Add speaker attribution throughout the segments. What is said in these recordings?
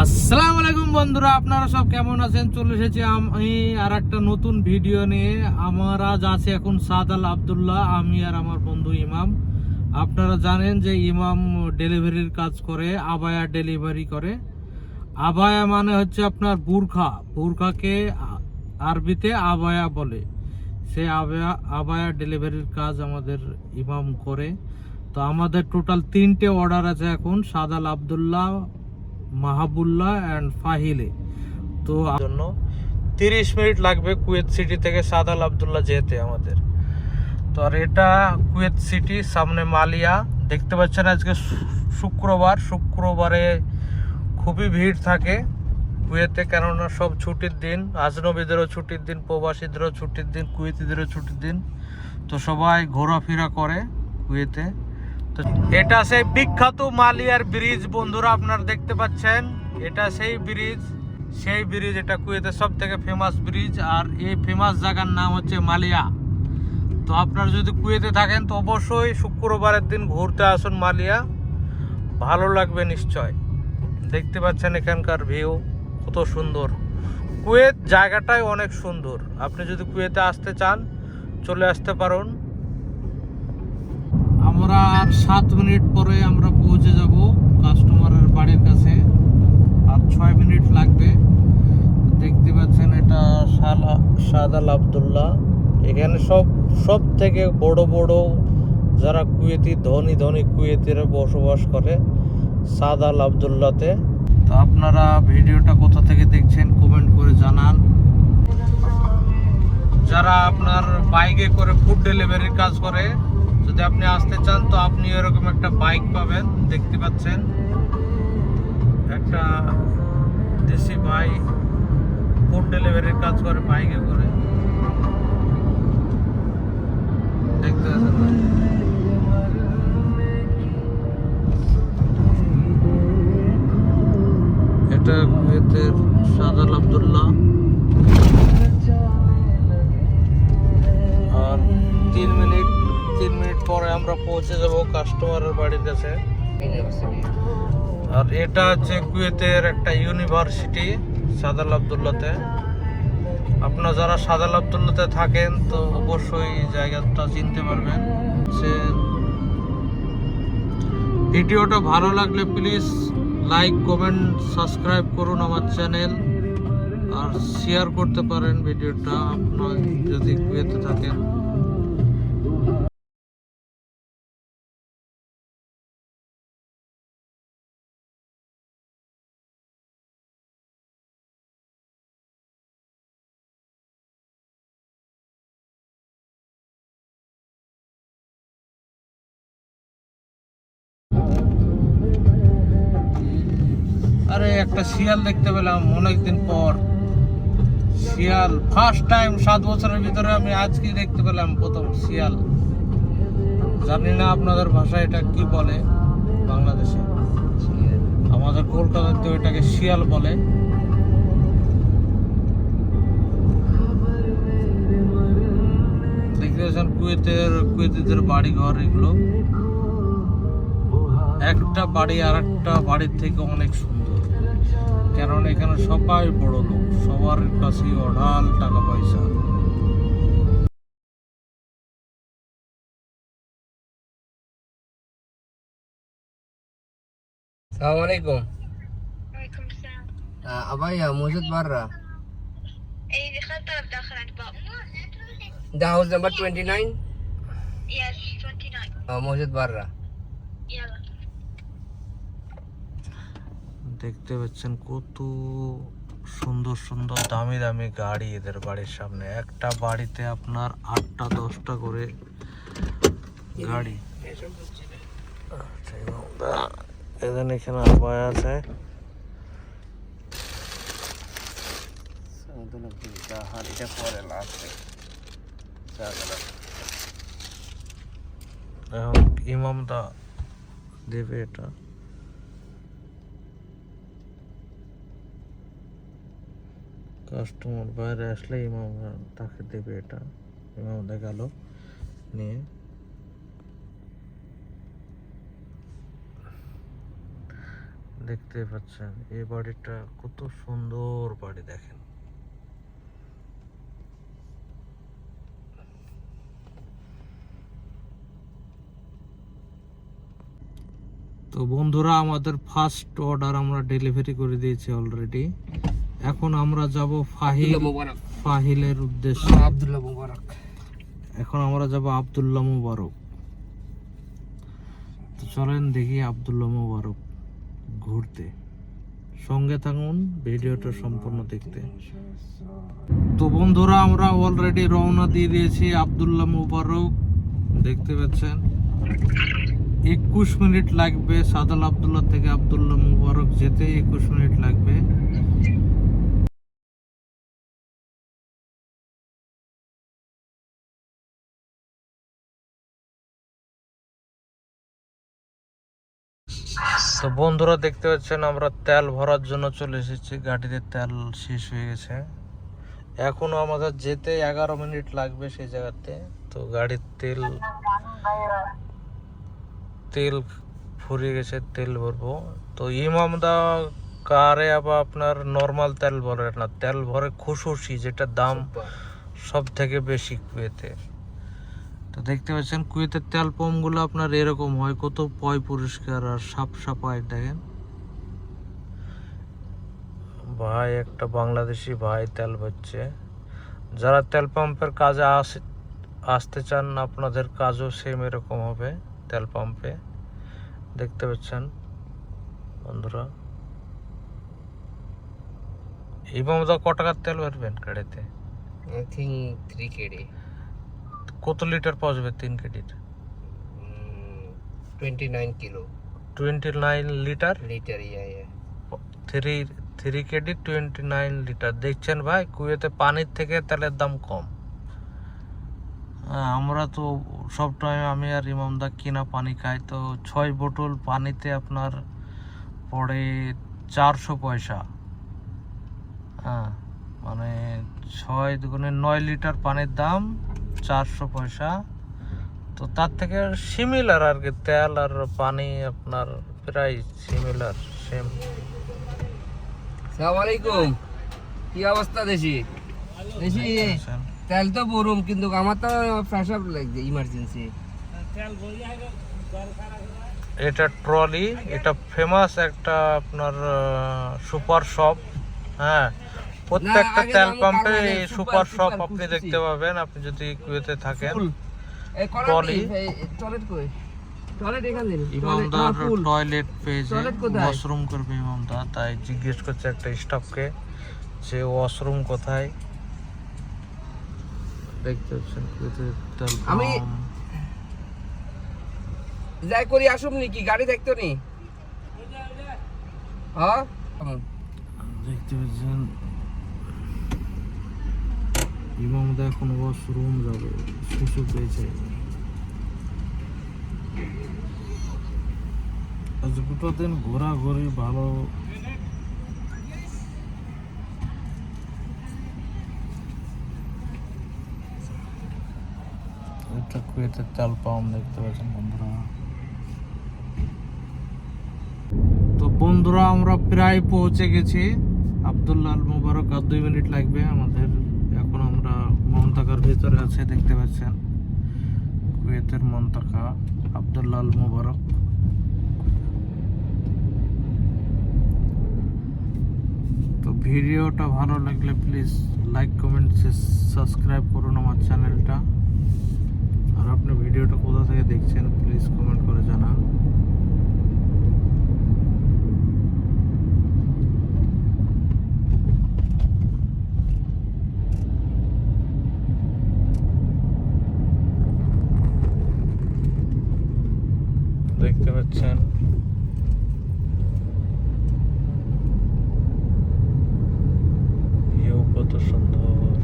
Speaker 1: আসসালামু আলাইকুম বন্ধুরা, আপনারা সব কেমন আছেন? চলে এসেছি আমি আর একটা নতুন ভিডিও নিয়ে। আমার আজ আছে এখন সাদাল আব্দুল্লাহ, আমি আর আমার বন্ধু ইমাম। আপনারা জানেন যে ইমাম ডেলিভারির কাজ করে, আবায়া ডেলিভারি করে। আবায়া মানে হচ্ছে আপনার বুরখাকে আরবিতে আবায়া বলে। সে আবায়া ডেলিভারির কাজ আমাদের ইমাম করে। তো আমাদের টোটাল 3টে অর্ডার আছে এখন, সাদাল আব্দুল্লাহ, মাহাবুল্লাহ অ্যান্ড ফাহিলে। তো জন্য 30 মিনিট লাগবে কুয়েত সিটি থেকে সাদাল আব্দুল্লাহ যেতে আমাদের। তো আর এটা কুয়েত সিটি, সামনে মালিয়া। দেখতে পাচ্ছেন আজকে শুক্রবারে খুবই ভিড় থাকে কুয়েতে, কেননা সব ছুটির দিন। আজনবীদেরও ছুটির দিন, প্রবাসীদেরও ছুটির দিন, কুয়েতিদেরও ছুটির দিন। তো সবাই ঘোরাফেরা করে কুয়েতে। তো এটা সেই বিখ্যাত মালিয়ার ব্রিজ বন্ধুরা, আপনারা দেখতে পাচ্ছেন। এটা সেই ব্রিজ এটা কুয়েতের সব থেকে ফেমাস ব্রিজ। আর এই ফেমাস জায়গার নাম হচ্ছে মালিয়া। তো আপনারা যদি কুয়েতে থাকেন তো অবশ্যই শুক্রবারের দিন ঘুরতে আসুন মালিয়া, ভালো লাগবে নিশ্চয়। দেখতে পাচ্ছেন এখানকার ভিউ কত সুন্দর। কুয়েত জায়গাটাই অনেক সুন্দর। আপনি যদি কুয়েতে আসতে চান চলে আসতে পারুন। আমরা আর 7 মিনিট পরে আমরা পৌঁছে যাব কাস্টমারের বাড়ির কাছে, আর 6 মিনিট লাগবে। দেখতে পাচ্ছেন এটা সাদাল আব্দুল্লাহ। এখানে সব থেকে বড় যারা কুয়েতি ধনী কুয়েতিরা বসবাস করে সাদাল আব্দুল্লাহতে। তো আপনারা ভিডিওটা কোথা থেকে দেখছেন কমেন্ট করে জানান। যারা আপনার বাইকে করে ফুড ডেলিভারির কাজ করে, যদি আপনি আসতে চান তো আপনি এরকম একটা বাইক পাবেন। দেখতে পাচ্ছেন একটা দেশি ভাই ফুড ডেলিভারির কাজ করে বাইকে করে। দেখতে পাচ্ছেন এটা কুয়েতের সাদাল আব্দুল্লাহ। আর 3 মিনিট পরে আমরা পৌঁছে যাব কাস্টমারের বাড়ির কাছে। আর এটা হচ্ছে কুয়েতের একটা ইউনিভার্সিটি সাদাল আব্দুল্লাহতে। আপনারা যারা সাদাল আব্দুল্লাহতে থাকেন তো অবশ্যই জায়গাটা চিনতে পারবেন। ভিডিওটা ভালো লাগলে প্লিজ লাইক, কমেন্ট, সাবস্ক্রাইব করুন আমার চ্যানেল, আর শেয়ার করতে পারেন ভিডিওটা আপনারা যদি কুয়েতে থাকেন। আরে একটা শিয়াল দেখতে পেলাম অনেকদিন পর। শিয়াল ফার্স্ট টাইম 7 বছরের ভিতরে আমি আজকে দেখতে পেলাম প্রথম শিয়াল। জানি না আপনাদের ভাষায় এটা কি বলে বাংলাদেশে, আমাদের কলকাতাতে এটাকে শিয়াল বলে। দেখতে পাচ্ছেন কুয়েতিদের বাড়ি ঘর এগুলো, একটা বাড়ি আর একটা বাড়ির থেকে অনেক সুন্দর। কারণ এখানে সবাই বড় লোক, সবার কাছেই অঢাল টাকা পয়সা।
Speaker 2: Assalamualaikum.
Speaker 3: Waalaikumsalam.
Speaker 2: Abaya, Mujud Barra.
Speaker 3: دخلت طلب داخل عند باب.
Speaker 2: The house number 29.
Speaker 3: Yes, 29.
Speaker 2: Mujud Barra.
Speaker 3: يلا.
Speaker 1: দেখতে পাচ্ছেন কত সুন্দর দামি গাড়ি এদের বাড়ির সামনে। একটা বাড়িতে আপনার 8টা 10টা করে গাড়ি। এখানে আবায়া আছে। এখন ইমাম দা দেবে এটা। কাস্টমার বাইরে আসলে ইমাম তাকে দেবে এটা। ইমাম দেখালো নিয়ে। দেখতে পাচ্ছেন এই বাড়িটা কত সুন্দর বাড়ি দেখেন। তো বন্ধুরা আমাদের ফার্স্ট অর্ডার আমরা ডেলিভারি করে দিয়েছি অলরেডি। এখন আমরা যাব ফাহিলের উদ্দেশ্যে।
Speaker 2: আব্দুল্লাহ মুবারক।
Speaker 1: এখন আমরা যাব আব্দুল্লাহ মুবারক। তো চলেন দেখি আব্দুল্লাহ মুবারক ঘুরতে। সঙ্গে থাকুন ভিডিওটা সম্পূর্ণ দেখতে। তো বন্ধুরা আমরা অলরেডি রওনা দিয়ে দিয়েছি আব্দুল্লাহ মুবারক। দেখতে পাচ্ছেন 21 মিনিট লাগবে সাদাল আব্দুল্লাহ থেকে আব্দুল্লাহ মুবারক যেতে 21 মিনিট লাগবে। তো বন্ধুরা দেখতে পাচ্ছেন আমরা তেল ভরার জন্য চলে এসেছি। গাড়িতে তেল শেষ হয়ে গেছে, এখনো আমাদের যেতে 11 মিনিট লাগবে সেই জায়গাতে। তো গাড়ির তেল ফুরিয়ে গেছে, তেল ভরবো। তো ইমামদা কারে আবার আপনার নর্মাল তেল ভরে না, তেল ভরে খুশি, যেটা দাম সব থেকে বেশি কুয়েতে। তো দেখতে পাচ্ছেন কুয়েতের তেল পাম্পগুলো আপনার এরকম হয়, কত পয় পরিষ্কার আর সাফ সাফাই দেখেন। ভাই একটা বাংলাদেশি ভাই তেল ভরছে। যারা তেল পাম্পের কাজে আসতে চান আপনাদের কাজও সেম এরকম হবে তেল পাম্পে। দেখতে পাচ্ছেন বন্ধুরা। ইমামদা ক টাকার তেল ভরবেন গাড়িতে?
Speaker 2: I think 3 kg.
Speaker 1: কত লিটার পৌঁছবে 3 কেডির?
Speaker 2: 29 kilo.
Speaker 1: 29 litre.
Speaker 2: Liter, yeah.
Speaker 1: 3 KD 29 litre. দেখছেন ভাই কুয়েতে পানির থেকে তেলের দাম কম। আমরা তো সব টাইম আমি আর ইমামদা কিনা পানি খাই। তো 6 বোতল পানিতে আপনার পড়ে 400 পয়সা। মানে 6 দুগুণে 9 লিটার পানির দাম 400 পয়সা। তো তার থেকে সিমিলার আর কি, তেল আর পানি আপনার প্রায় সিমিলার, সেম।
Speaker 2: আসসালামু আলাইকুম। কি অবস্থা দেশি? দেশি তেল তো বরুম, কিন্তু আমার তো ফ্রেশ আপ লাগছে ইমার্জেন্সি।
Speaker 1: এটা ট্রলি, এটা ফেমাস একটা আপনার সুপার শপ। হ্যাঁ, প্রত্যেকটা তেল পাম্পে সুপার শপ আপনি দেখতে পাবেন আপনি যদি কুয়েতে থাকেন। ট্রলি ইমামদার টয়লেট পেয়েছে, ওয়াশরুম করবে ইমামদা, তাই জিজ্ঞেস করছে একটা স্টাফকে যে ওয়াশরুম কোথায়। দেখতে পাচ্ছেন কুয়েতে তেল
Speaker 2: আমি যাই করি আসুম নাকি গাড়ি দেখতো নি? হ্যাঁ
Speaker 1: দেখতে পাচ্ছেন ইমামদা এখন ওয়াশরুম যাবে, সুসু পেয়েছে। আজ দুটো দিন ঘোরাঘুরি ভালো। এটা কুয়েতের তেল পাম্প দেখতে পাচ্ছেন বন্ধুরা। তো বন্ধুরা আমরা প্রায় পৌঁছে গেছি আব্দুল্লাহ আল মুবারক। আর 2 মিনিট লাগবে আমাদের। এখন আমরা মন্তাকার ভিতরে আছে, দেখতে পাচ্ছেন কুয়েতের মন্তাকা আব্দুল্লাহ আল মুবারক। তো ভিডিওটা ভালো লাগলে প্লিজ লাইক কমেন্ট সাবস্ক্রাইব করুন আমার চ্যানেলটা। আর আপনি ভিডিওটা কোথা থেকে দেখছেন প্লিজ কমেন্ট করে জানান। দেখতে পাচ্ছেন ভিউ কত সুন্দর।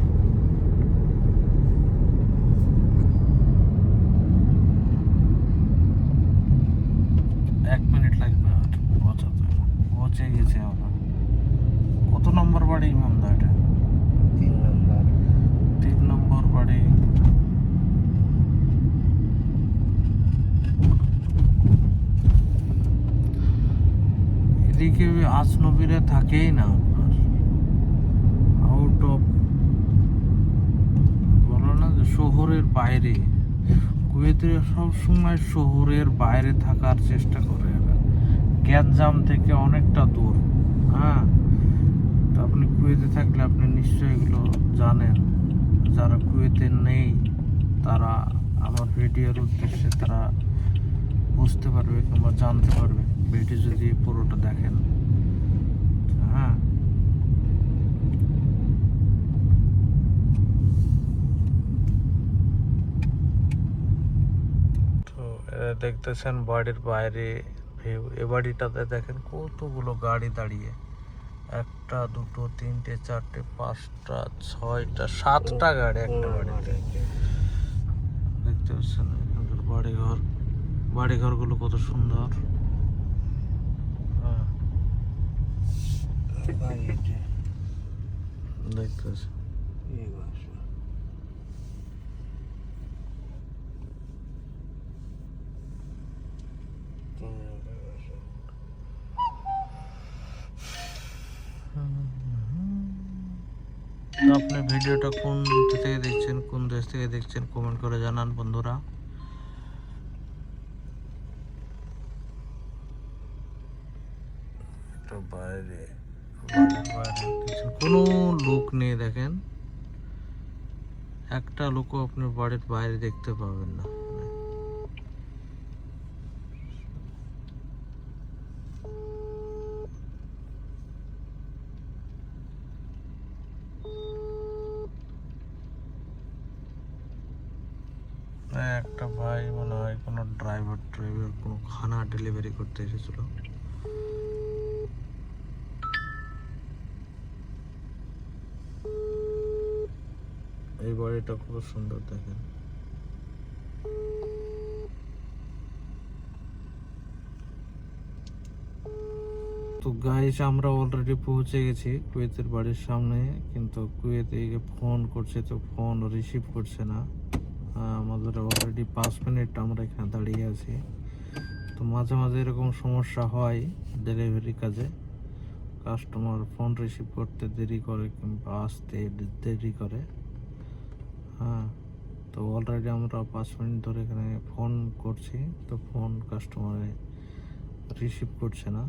Speaker 1: 1 মিনিট লাগবে আর পৌঁছাতে। পৌঁছে গেছে আমরা। কত নম্বর বাড়ি ইমামদা? এটা 3 নম্বর বাড়ি। এদিকে আজনবীরা থাকেই না আপনার, আউট অফ বলো না যে শহরের বাইরে। কুয়েতে সবসময় শহরের বাইরে থাকার চেষ্টা করে এরা, গ্যাঞ্জাম থেকে অনেকটা দূর। হ্যাঁ, তো আপনি কুয়েতে থাকলে আপনি নিশ্চয়ই এগুলো জানেন। যারা কুয়েতে নেই তারা আমার ভিডিওর উদ্দেশ্যে তারা বুঝতে পারবে কিংবা জানতে পারবে ভিডিও যদি পুরোটা দেখেন। হ্যাঁ, তো দেখতেছেন বাড়ির বাইরে ভিউ। এ বাড়িটাতে দেখেন কতগুলো গাড়ি দাঁড়িয়ে, 1টা 2টো 3টে 4টে 5টা 6টা 7টা গাড়ি একটা বাড়িতে। দেখতে পাচ্ছেন এখানকার বাড়িঘর গুলো কত সুন্দর। হ্যাঁ, দেখতে পাচ্ছেন। তো আপনি ভিডিওটা কোন থেকে দেখছেন, কোন দেশ থেকে দেখছেন, কমেন্ট করে জানান বন্ধুরা। তো বাইরে দেখছেন কোনো লোক নেই, দেখেন একটা লোকও আপনি বাড়ির বাইরে দেখতে পাবেন না। একটা ভাই মনে হয় কোনো ড্রাইভার কোনো খানা ডেলিভারি করতে এসেছিল। এই বাড়িটা খুব সুন্দর, দেখেন। তো গাইস, আমরা অলরেডি পৌঁছে গেছি কুয়েতের বাড়ির সামনে, কিন্তু কুয়েতে ফোন করছে তো ফোন রিসিভ করছে না। আমাদের অলরেডি 5 মিনিট আমরা এখানে দাঁড়িয়ে আছি। তো মাঝে মাঝে এরকম সমস্যা হয় ডেলিভারি কাজে, কাস্টমার ফোন রিসিভ করতে দেরি করে কিংবা আসতে দেরি করে। হ্যাঁ, তো অলরেডি আমরা 5 মিনিট ধরে এখানে ফোন করছি, তো ফোন কাস্টমারে রিসিভ করছে না।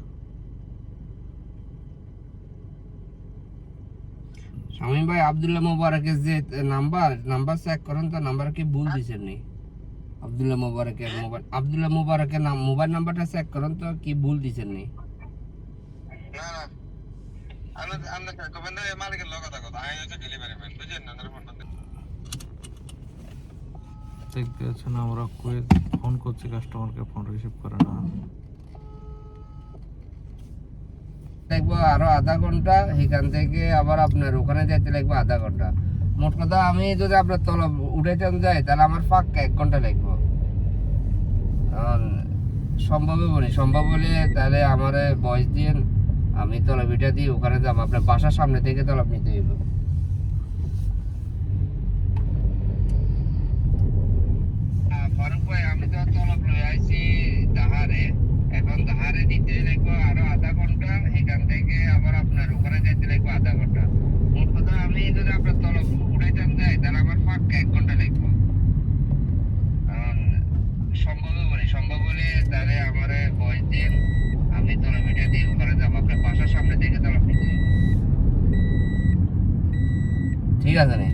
Speaker 2: শামীম ভাই, আব্দুল্লাহ মোবারকের যে নাম্বার চেক করেন তো, নাম্বার কি ভুল দিছেন নি? আব্দুল্লাহ মোবারকের মোবাইল নাম্বারটা চেক করেন তো, কি ভুল দিছেন নি?
Speaker 1: দেখতে পাচ্ছেন আমরা কুয়েত ফোন করছি, কাস্টমারকে ফোন রিসিভ করে না।
Speaker 2: দেখবো আরো আধা ঘন্টা, এখান থেকে আবার আপনার ওখানে যাইতে লাগবে আধা ঘন্টা। মোট কথা আমি যদি আপনার তলব উঠাইতে যাই তাহলে আমার ফাঁকা 1 ঘন্টা লাগবে। সম্ভব হলে তাহলে আমার ভয়েস দিয়ে আমি তলব এটা দিয়ে ওখানে যাবো, আপনার বাসার সামনে থেকে তলব নিতে হইব। ফারুক ভাই, আমি তো তলব লই আইছি দাহারে, এখন দাহারে দিতে লাগবে আরো আধা ঘন্টা, এখান থেকে আবার আপনার ওখানে যাইতে লাগবে আধা ঘন্টা। মোট কথা আমি যদি আপনার তলব উঠাইতে যাই তাহলে আমার ফাঁকা 1 ঘন্টা লাগবে। সম্ভব হলে তাহলে আমার ভয়েস দিয়ে আমি তলব এটা দিয়ে ওখানে যাবো, আপনার বাসার সামনে থেকে তলব নিতে হইব। ঠিক আছে নি?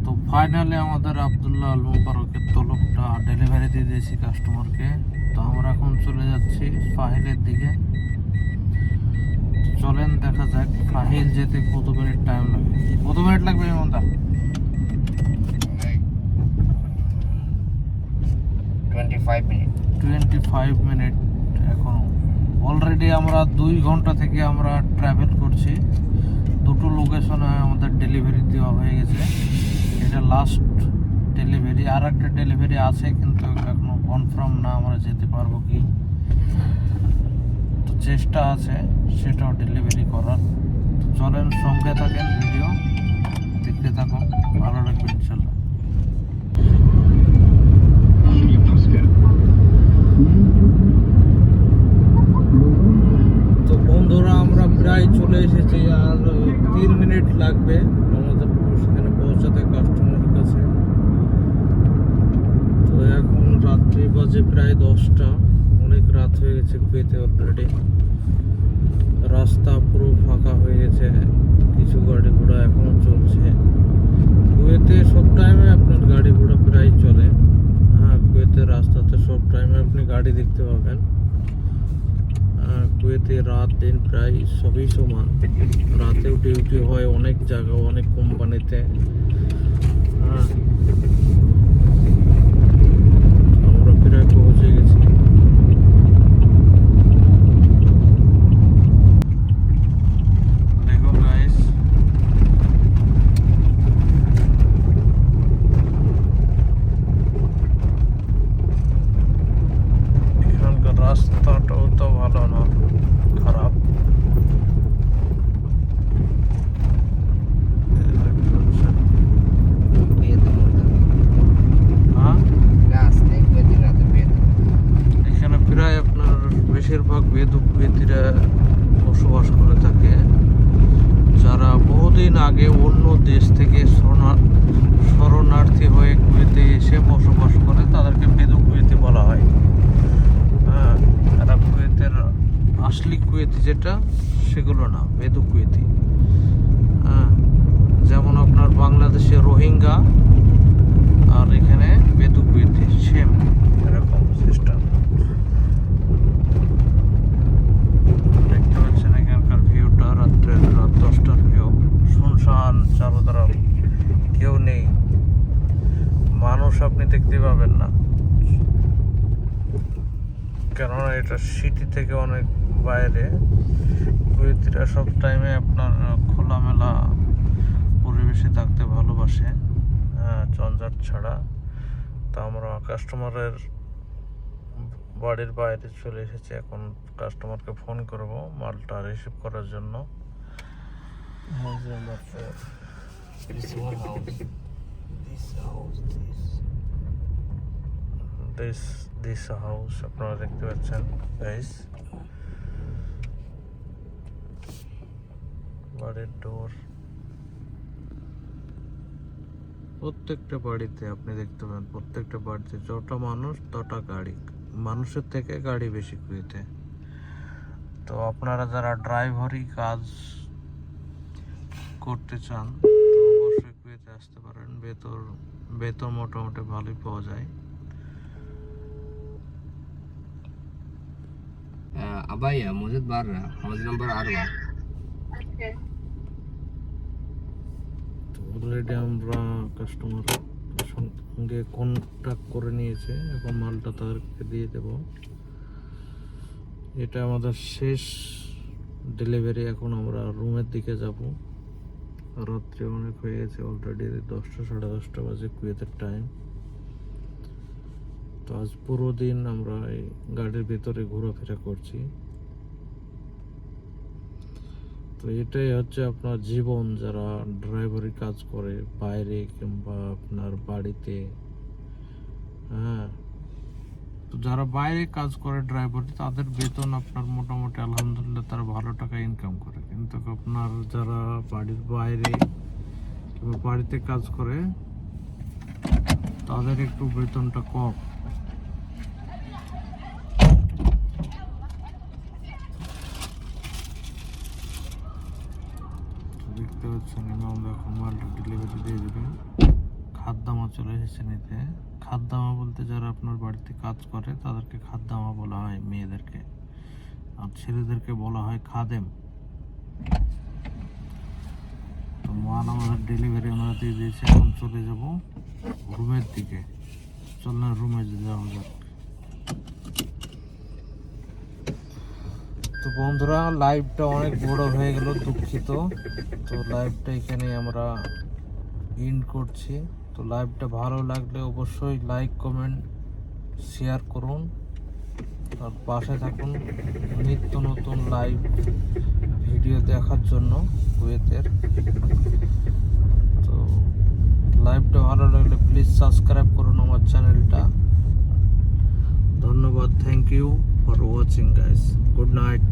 Speaker 1: তো ফাইনালি আমাদের আব্দুল্লাহ আল মুবারকের তলবটা ডেলিভারি দিয়ে দিয়েছি কাস্টমারকে। তো আমরা এখন চলে যাচ্ছি ফাহিলের দিকে। চলেন দেখা যাক ফাহিল যেতে কত মিনিট টাইম লাগে। কত মিনিট লাগবে ইমনদা? 25 মিনিট এখনো। অলরেডি আমরা 2 ঘন্টা থেকে আমরা ট্রাভেল করছি। 2টো লোকেশনে আমাদের ডেলিভারি দেওয়া হয়ে গেছে। এটা লাস্ট ডেলিভারি, আর একটা ডেলিভারি আছে কিন্তু এখনো কনফার্ম না আমরা যেতে পারবো কি। তো চেষ্টা আছে সেটাও ডেলিভারি করার। তো চলেন, সঙ্গে থাকেন, ভিডিও দেখতে থাকুন, ভালো লাগবে ইনশাল্লাহ।
Speaker 4: Pascal.
Speaker 1: প্রায় চলে এসেছি, আর 3 মিনিট লাগবে আমাদের সেখানে পৌঁছাতে কাস্টমারের কাছে। তো এখন রাত্রি বাজে প্রায় 10টা, অনেক রাত হয়ে গেছে কুয়েতে অলরেডি। রাস্তা পুরো ফাঁকা হয়ে গেছে, কিছু গাড়ি ঘোড়া এখনো চলছে। কুয়েতে সব টাইমে আপনার গাড়ি ঘোড়া প্রায় চলে। হ্যাঁ, কুয়েতের রাস্তাতে সব টাইমে আপনি গাড়ি দেখতে পাবেন। কুয়েতে রাত দিন প্রায় সবই সমান, রাতেও ডিউটি হয় অনেক জায়গায়, অনেক কোম্পানিতে। হ্যাঁ, আমরা প্রায় পৌঁছে গেছি। দেখো গাইস, এখানকার রাস্তাটাও তো ভালো না, খারাপ। হ্যাঁ, এখানে প্রায় আপনার বেশিরভাগ কুয়েতিরা বসবাস করে থাকে, যারা বহুদিন আগে অন্য দেশ থেকে শরণার্থী হয়ে কুয়েতে এসে বসবাস করে, তাদেরকে বেদু কুয়েতি বলা হয়। হ্যাঁ, এরা কুয়েতের আসলি কুয়েতি যেটা, সেগুলো না, বেদু কুয়েতি। হ্যাঁ, যেমন আপনার বাংলাদেশে রোহিঙ্গা, আর এখানে বেদু কুয়েতি, সেম এরকম সিস্টেম। দেখতে পাচ্ছেন এখানকার ভিউটা, রাত 10টার ভিউ। শুনশান, চারোতরফ কেউ নেই, মানুষ আপনি দেখতে পাবেন না, কেননা এটা সিটি থেকে অনেক বাইরে। কুয়েতিরা সব টাইমে আপনার খোলামেলা পরিবেশে থাকতে ভালোবাসে, ঝঞ্ঝাট ছাড়া। তো আমরা কাস্টমারের বাড়ির বাইরে চলে এসেছি, এখন কাস্টমারকে ফোন করব মালটা রিসিভ করার জন্য। দিস হাউস আপনারা দেখতে পাচ্ছেন গাইস, বাড়ির ডোর। প্রত্যেকটা বাড়িতে আপনি দেখতে পাবেন, প্রত্যেকটা বাড়িতে যত মানুষ তত গাড়ি, মানুষের থেকে গাড়ি বেশি কুয়েতে। তো আপনারা যারা ড্রাইভারি কাজ করতে চান, তো অবশ্যই কুয়েতে আসতে পারেন। বেতন মোটামুটি ভালোই পাওয়া যায়।
Speaker 4: अबाया मुझे बार रहा हाउस नंबर 8
Speaker 1: তো অলরেডি আমরা কাস্টমারের সঙ্গে কন্ট্যাক্ট করে নিয়েছে, এখন মালটা তাদেরকে দিয়ে দেব। এটা আমাদের শেষ ডেলিভারি। এখন আমরা রুমের দিকে যাব, রাত্রে অনেক হয়ে গেছে অলরেডি, 10টা 10:30 বাজে কুয়েতের টাইম। তো আজ পুরো দিন আমরা এই গাড়ির ভিতরে ঘোরাফেরা করছি। তো এটাই হচ্ছে আপনার জীবন, যারা ড্রাইভারি কাজ করে বাইরে কিংবা আপনার বাড়িতে। হ্যাঁ, তো যারা বাইরে কাজ করে ড্রাইভারি, তাদের বেতন আপনার মোটামুটি আলহামদুলিল্লাহ তারা ভালো টাকা ইনকাম করে। কিন্তু আপনার যারা বাড়ির বাইরে কিংবা বাড়িতে কাজ করে, তাদের একটু বেতনটা কম। দেখতে পাচ্ছেন ইমাম এখন মালটা ডেলিভারি দিয়ে দেবে। খাদ্দামা চলে এসেছে নিতে। খাদ্দামা বলতে যারা আপনার বাড়িতে কাজ করে তাদেরকে খাদ্দামা বলা হয়, মেয়েদেরকে, আর ছেলেদেরকে বলা হয় খাদেম। তো মাল আমাদের ডেলিভারি আমরা দিয়ে দিয়েছি, এখন চলে যাব রুমের দিকে। চলনা রুমে যাওয়া যাক। তো বন্ধুরা, লাইভটা অনেক বড় হয়ে গেল, দুঃখিত। তো লাইভটা এখানে আমরা এন্ড করছি। তো লাইভটা ভালো লাগলে অবশ্যই লাইক, কমেন্ট, শেয়ার করুন, আর পাশে থাকুন নিত্য নতুন লাইভ ভিডিও দেখার জন্য কুয়েতের। তো লাইভটা ভালো লাগলে প্লিজ সাবস্ক্রাইব করুন আমার চ্যানেলটা। ধন্যবাদ, thank you for watching guys, good night.